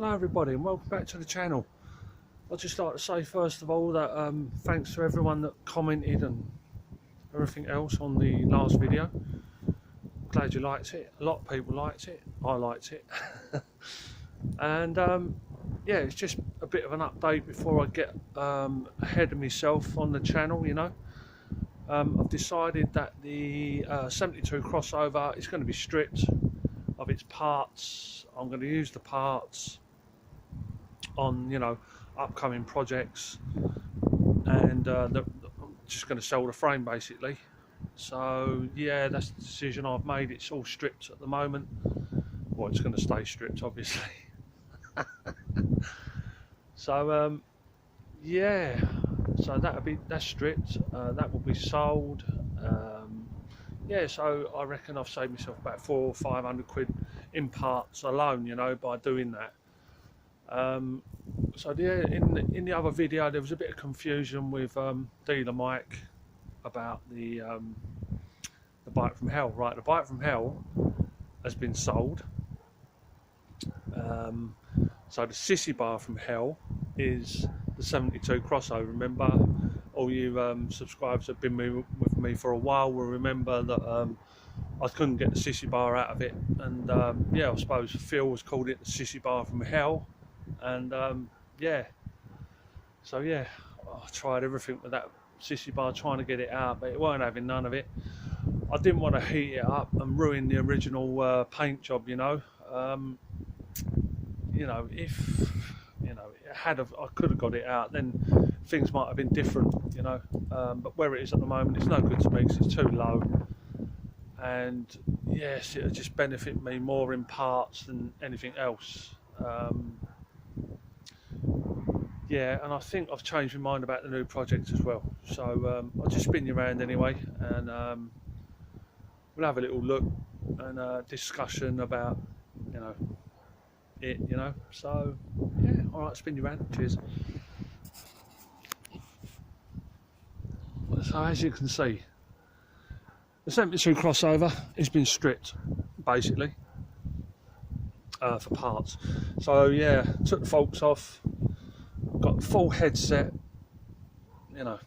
Hello everybody and welcome back to the channel. I'd just like to say first of all that thanks to everyone that commented and everything else on the last video. Glad you liked it. A lot of people liked it. I liked it. And yeah, it's just a bit of an update before I get ahead of myself on the channel, you know. I've decided that the 72 crossover is going to be stripped of its parts. I'm going to use the parts on, you know, upcoming projects, and I'm just going to sell the frame basically. So yeah, that's the decision I've made. It's all stripped at the moment. Well, it's going to stay stripped obviously. So yeah, so that's stripped. That will be sold. Yeah, so I reckon I've saved myself about 400 or 500 quid in parts alone, you know, by doing that. So yeah, in the other video there was a bit of confusion with dealer Mike about the bike from hell. Right, the bike from hell has been sold. So the sissy bar from hell is the 72 crossover. Remember, all you subscribers that have been with me for a while will remember that I couldn't get the sissy bar out of it, and yeah, I suppose Phil was called it the sissy bar from hell, and yeah, so yeah, I tried everything with that sissy bar trying to get it out, but it weren't having none of it. I didn't want to heat it up and ruin the original paint job, you know. You know, if you know, I could have got it out, then things might have been different, you know. But where it is at the moment, it's no good to me because it's too low. And yes, it'll just benefit me more in parts than anything else. Yeah, and I think I've changed my mind about the new project as well. So I'll just spin you around anyway, and we'll have a little look and discussion about, you know, it, you know. So yeah, all right, spin you around. Cheers. So as you can see, the 72 crossover has been stripped basically for parts. So yeah, took the forks off, got the full headset, you know,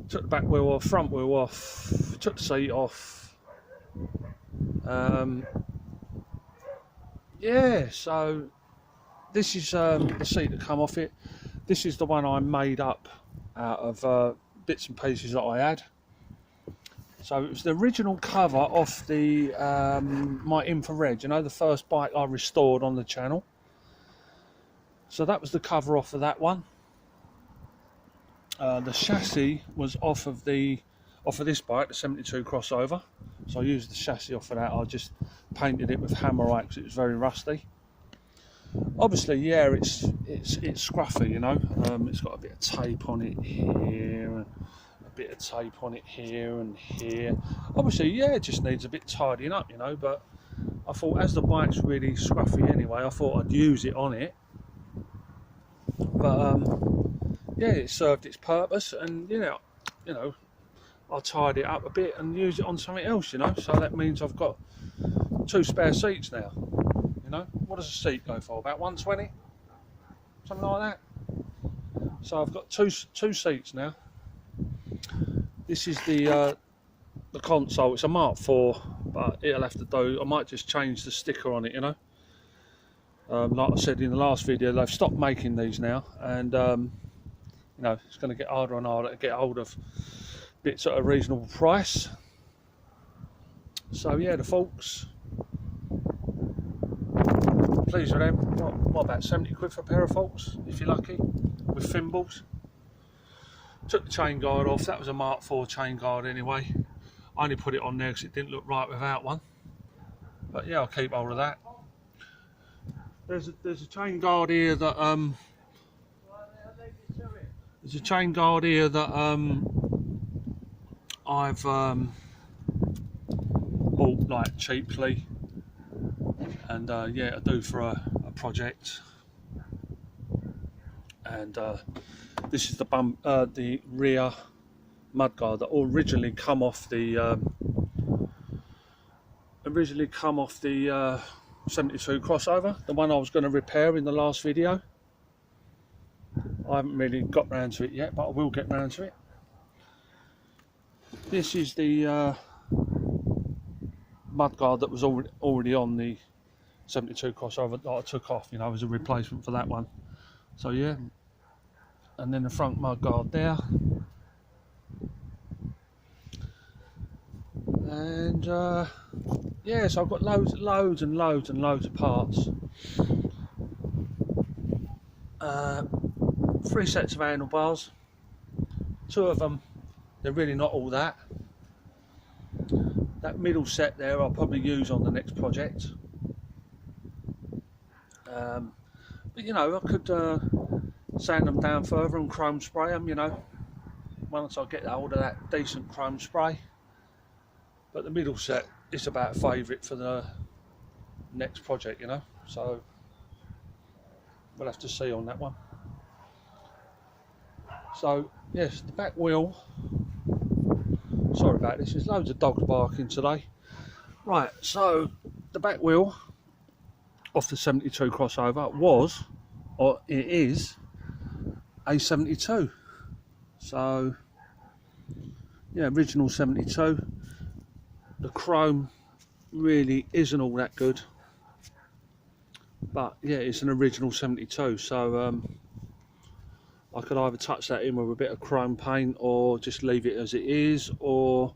took the back wheel off, front wheel off, took the seat off. Yeah, so this is the seat that come off it. This is the one I made up out of bits and pieces that I had. So it was the original cover off the my infrared, you know, the first bike I restored on the channel. So that was the cover off of that one. The chassis was off of this bike, the 72 crossover. So I used the chassis off of that. I just painted it with Hammerite because it was very rusty. Obviously, yeah, it's scruffy, you know. It's got a bit of tape on it here, and a bit of tape on it here and here. Obviously, yeah, it just needs a bit tidying up, you know. But I thought, as the bike's really scruffy anyway, I thought I'd use it on it. But yeah, it served its purpose, and you know, I'll tidy it up a bit and use it on something else, you know. So that means I've got 2 spare seats now. You know, what does a seat go for? About 120, something like that. So I've got two seats now. This is the console. It's a Mark IV, but it'll have to do. I might just change the sticker on it, you know. Like I said in the last video, they've stopped making these now, and you know, it's going to get harder and harder to get hold of bits at a reasonable price. So yeah, the forks, pleased with them. What about 70 quid for a pair of forks, if you're lucky, with thimbles. Took the chain guard off. That was a Mark IV chain guard anyway. I only put it on there because it didn't look right without one. But yeah, I'll keep hold of that. There's a chain guard here that I've bought like cheaply, and yeah, I do for a project. And this is the rear mudguard that originally come off the originally come off the 72 crossover, the one I was going to repair in the last video. I haven't really got round to it yet, but I will get round to it. This is the mudguard that was already on the 72 crossover that I took off, you know, as a replacement for that one. So yeah, and then the front mudguard there, and yeah, so I've got loads and loads of parts. 3 sets of handlebars. 2 of them, they're really not all that. That middle set there I'll probably use on the next project. But you know, I could sand them down further and chrome spray them, you know, once I get hold of that decent chrome spray. But the middle set is about a favourite for the next project, you know, so we'll have to see on that one. So yes, the back wheel, sorry about this, there's loads of dogs barking today. Right, so the back wheel off the 72 crossover was, or it is, a 72. So yeah, original 72. The chrome really isn't all that good, but yeah, it's an original 72. So I could either touch that in with a bit of chrome paint, or just leave it as it is, or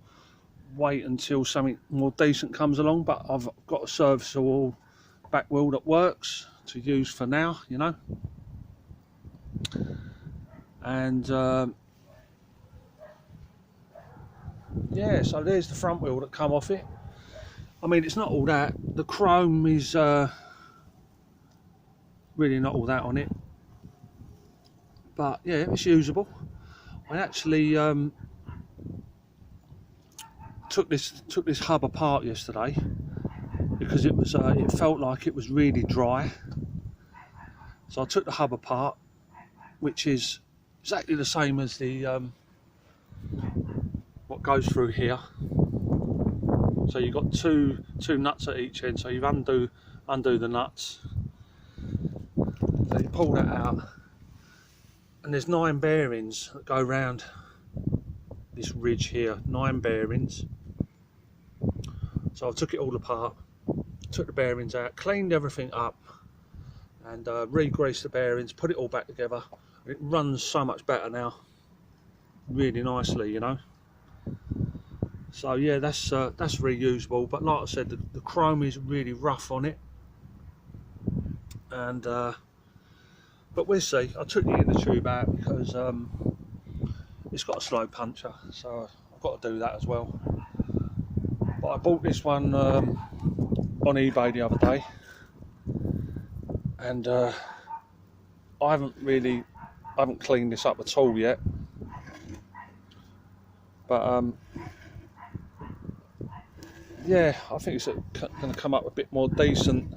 wait until something more decent comes along. But I've got a serviceable back wheel that works to use for now, you know. And yeah, so there's the front wheel that come off it. I mean, it's not all that. The chrome is really not all that on it, but yeah, it's usable. I actually took this hub apart yesterday because it was it felt like it was really dry. So I took the hub apart, which is exactly the same as the what goes through here. So you've got two nuts at each end, so you undo the nuts, so you pull that out, and there's 9 bearings that go around this ridge here, 9 bearings. So I took it all apart, took the bearings out, cleaned everything up, and re-greased the bearings, put it all back together. It runs so much better now, really nicely, you know. So yeah, that's reusable. But like I said, the chrome is really rough on it, and but we'll see. I took the inner tube out because it's got a slow puncher, so I've got to do that as well. But I bought this one on eBay the other day, and I haven't cleaned this up at all yet. But yeah, I think it's going to come up a bit more decent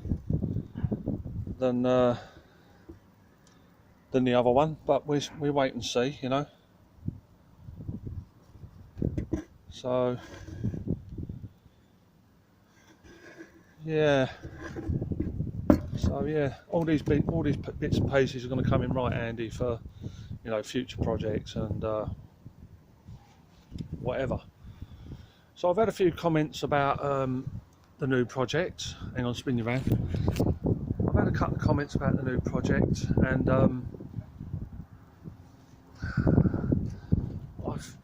than the other one. But we wait and see, you know. So yeah, all these bits and pieces are going to come in right handy for, you know, future projects and whatever. So I've had a few comments about the new project. Hang on, spin you around. I've had a couple of comments about the new project, and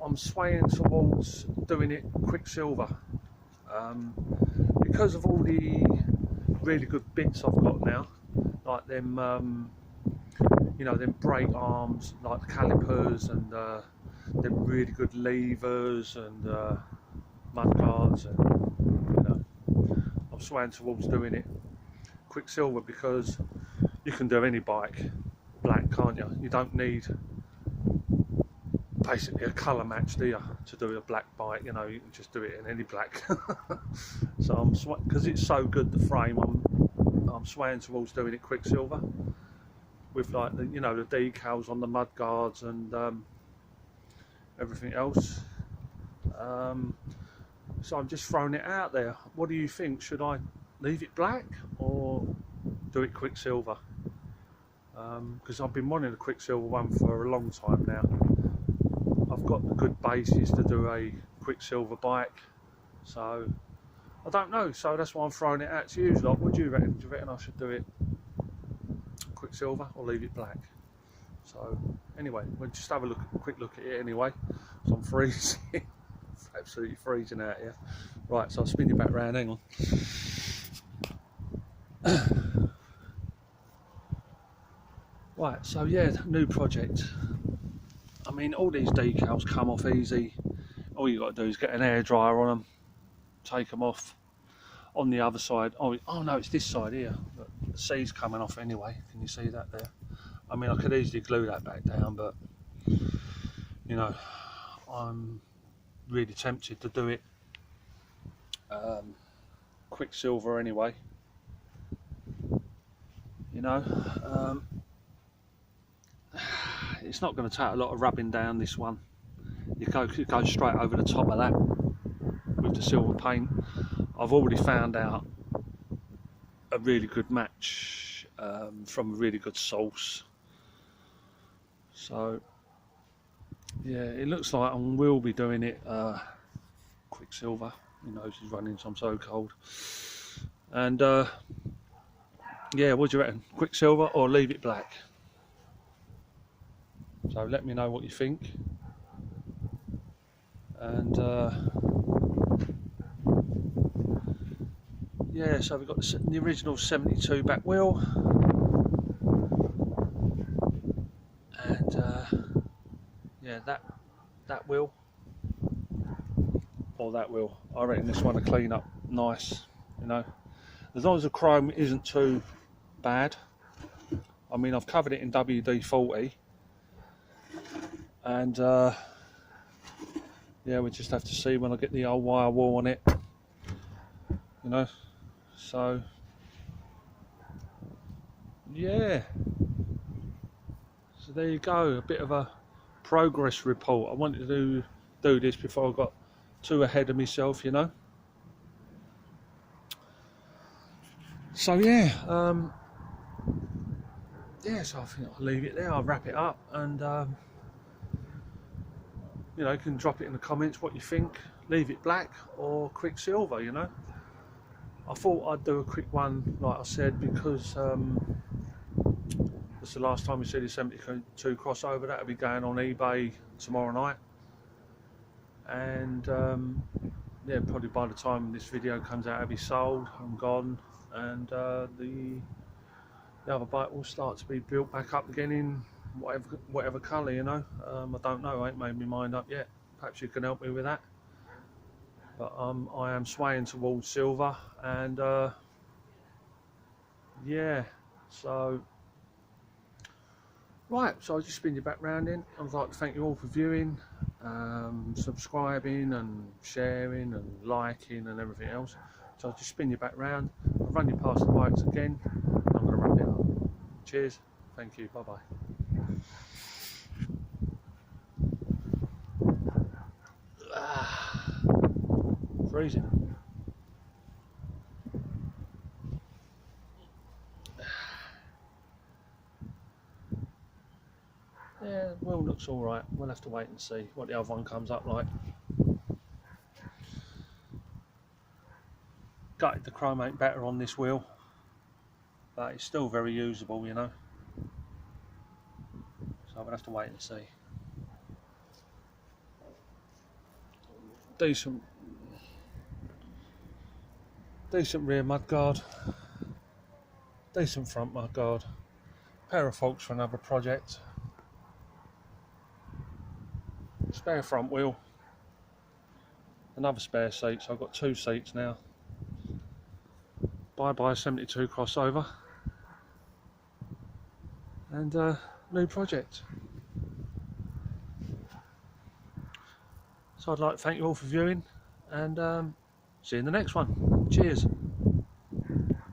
I'm swaying towards doing it quicksilver because of all the really good bits I've got now, like them, you know, them brake arms, like the calipers, and them really good levers and mud guards, and you know, I'm swaying towards doing it quicksilver because you can do any bike black, can't you? You don't need basically a colour match, do you, to do a black bike? You know, you can just do it in any black. So I'm because it's so good, the frame, I'm swaying towards doing it quicksilver with, like, the, you know, the decals on the mud guards and everything else. So I'm just throwing it out there. What do you think? Should I leave it black or do it Quicksilver? Because I've been wanting a Quicksilver one for a long time now. I've got the good basis to do a Quicksilver bike, so I don't know. So that's why I'm throwing it out to you lot. What do you reckon? Do you reckon I should do it Quicksilver or leave it black? So anyway, we'll just have a quick look at it anyway. So I'm freezing. It's absolutely freezing out here. Right, so I'll spin you back round. Hang on. Right, so yeah, new project. I mean, all these decals come off easy. All you got to do is get an air dryer on them, take them off. On the other side, oh no, it's this side here. Look, the C's coming off anyway. Can you see that there? I mean, I could easily glue that back down, but you know, I'm really tempted to do it Quicksilver anyway. You know, it's not going to take a lot of rubbing down this one. You go straight over the top of that with the silver paint. I've already found out a really good match from a really good source. So yeah, it looks like I will be doing it Quicksilver. Who knows, he's running, so I'm so cold. And yeah, what do you reckon? Quicksilver or leave it black? So let me know what you think. And yeah, so we've got the original 72 back wheel, and yeah, that wheel or that wheel. I reckon this one will clean up nice, you know, as long as the chrome isn't too bad. I mean, I've covered it in WD-40, and yeah, we just have to see when I get the old wire wall on it, you know. So yeah, so there you go, a bit of a progress report. I wanted to do this before I got too ahead of myself, you know. So yeah, yeah, so I think I'll leave it there. I'll wrap it up, and you know, you can drop it in the comments what you think. Leave it black or Quicksilver, you know. I thought I'd do a quick one, like I said, because it's the last time we see the 72 crossover. That'll be going on eBay tomorrow night, and yeah, probably by the time this video comes out, it'll be sold and gone, and the other bike will start to be built back up again in whatever colour, you know. I don't know, I ain't made my mind up yet. Perhaps you can help me with that. But I am swaying towards silver, and yeah, so right, so I'll just spin you back round in. I'd like to thank you all for viewing, subscribing and sharing and liking and everything else. So I'll just spin you back round. I'll run you past the bikes again. I'm going to wrap it up. Cheers, thank you, bye bye. Freezing. Yeah, well, looks all right. We'll have to wait and see what the other one comes up like. Gutted the chrome ain't better on this wheel, but it's still very usable, you know. So we'll have to wait and see. Decent rear mudguard, decent front mudguard, pair of forks for another project, spare front wheel, another spare seat, so I've got 2 seats now. Bye bye 72 crossover, and new project. So I'd like to thank you all for viewing, and see you in the next one. Cheers.